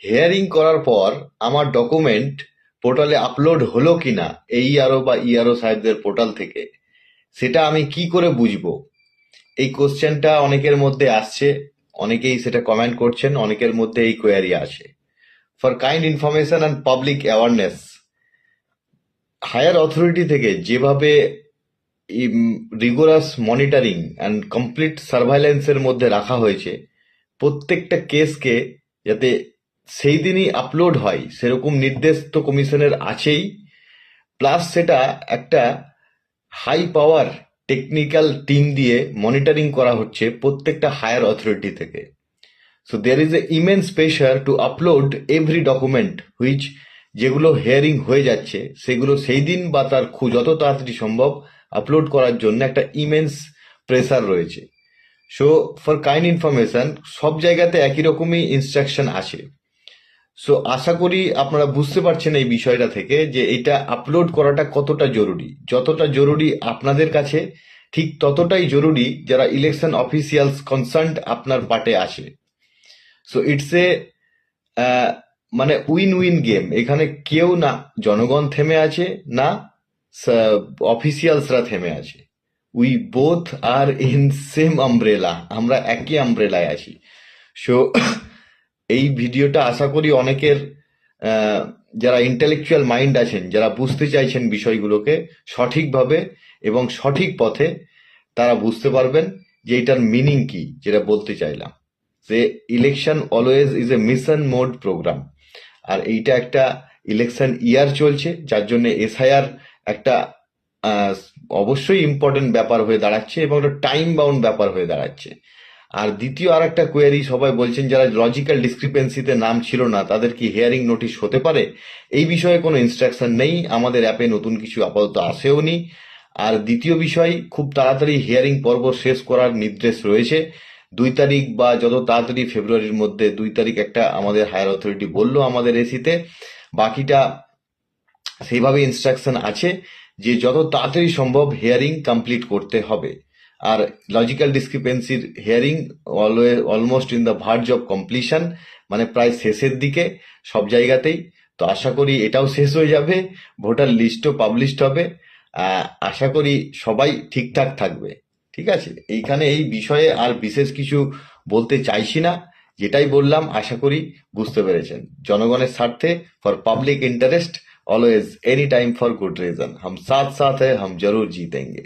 Hearing করার পর আমার ডকুমেন্ট পোর্টালে আপলোড হলো কিনা এইআরও বা ইআরও সাহেবদের পোর্টাল থেকে, সেটা আমি কি করে বুঝবো? এই কোশ্চেনটা অনেকের মধ্যে আসছে, অনেকেই সেটা কমেন্ট করছেন, অনেকের মধ্যে এই কোয়ারি আসে। For kind information and public awareness, higher authority থেকে যেভাবে রিগোরাস মনিটরিং অ্যান্ড কমপ্লিট সার্ভাইলেন্সের মধ্যে রাখা হয়েছে, প্রত্যেকটা কেসকে যাতে সেই দিনই আপলোড হয় সেরকম নির্দেশ তো কমিশনের আছেই, প্লাস সেটা একটা হাই পাওয়ার টেকনিক্যাল টিম দিয়ে মনিটরিং করা হচ্ছে প্রত্যেকটা হায়ার অথরিটি থেকে। So there is a immense pressure to upload every document which, যেগুলো হিয়ারিং হয়ে যাচ্ছে সেগুলো সেই দিন বা তার যত তাড়াতাড়ি সম্ভব আপলোড করার জন্য একটা ইমেন্স প্রেসার রয়েছে। সো ফর কাইন্ড ইনফরমেশন, সব জায়গাতে একই রকমই ইনস্ট্রাকশন আছে। সো আশা করি আপনারা বুঝতে পারছেন এই বিষয়টা থেকে যে এটা আপলোড করাটা কতটা জরুরি। যতটা জরুরি আপনাদের কাছে, ঠিক ততটাই জরুরি যারা ইলেকশন অফিসিয়ালস কনসার্ন আপনার পার্টে আছে। সো ইটস এ মানে উইন উইন গেম। এখানে কেউ না জনগণ থেমে আছে, না অফিসিয়ালসরা থেমে আছে। We both are in same umbrella, আমরা একই আমব্রেলায় আছি। সো এই ভিডিওটা আশা করি অনেকের যারা ইন্টেলেকচুয়াল মাইন্ড আছেন, যারা বুঝতে চাইছেন বিষয়গুলোকে সঠিকভাবে এবং সঠিক পথে, তারা বুঝতে পারবেন যে এটার মিনিং কি, যেটা বলতে চাইলাম যে election always is a mission mode programme. আর এইটা একটা ইলেকশন ইয়ার চলছে, যার জন্য এসআইআর একটা অবশ্যই ইম্পর্টেন্ট ব্যাপার হয়ে দাঁড়াচ্ছে এবং একটা টাইম বাউন্ড ব্যাপার হয়ে দাঁড়াচ্ছে। আর দ্বিতীয় আর একটা কোয়ারি সবাই বলছেন, যারা লজিক্যাল ডিসক্রিপেন্সিতে নাম ছিল না তাদের কি হিয়ারিং নোটিশ হতে পারে? এই বিষয়ে কোনো ইনস্ট্রাকশন নেই, আমাদের অ্যাপে নতুন কিছু আপাতত আসেও নি। আর দ্বিতীয় বিষয়, খুব তাড়াতাড়ি হিয়ারিং পর্ব শেষ করার নির্দেশ রয়েছে। 2 তারিখ বা যত তাড়াতাড়ি ফেব্রুয়ারির মধ্যে 2 তারিখ একটা আমাদের হায়ার অথরিটি বললো আমাদের এসিতে। বাকিটা সেইভাবে ইনস্ট্রাকশন আছে যে যত তাড়াতাড়ি সম্ভব হিয়ারিং কমপ্লিট করতে হবে। আর লজিক্যাল ডিসক্রিপেন্সির hearing almost in the verge of completion, মানে প্রায় শেষের দিকে সব জায়গাতেই। তো আশা করি এটাও শেষ হয়ে যাবে, ভোটার লিস্টও পাবলিশড হবে। আশা করি সবাই ঠিকঠাক থাকবে। ঠিক আছে, এইখানে এই বিষয়ে আর বিশেষ কিছু বলতে চাইছি না, যেটাই বললাম আশা করি বুঝতে পেরেছেন। জনগণের স্বার্থে, for public interest, always any time for good reason, हम साथ साथ है, हम जरूर जीतेंगे।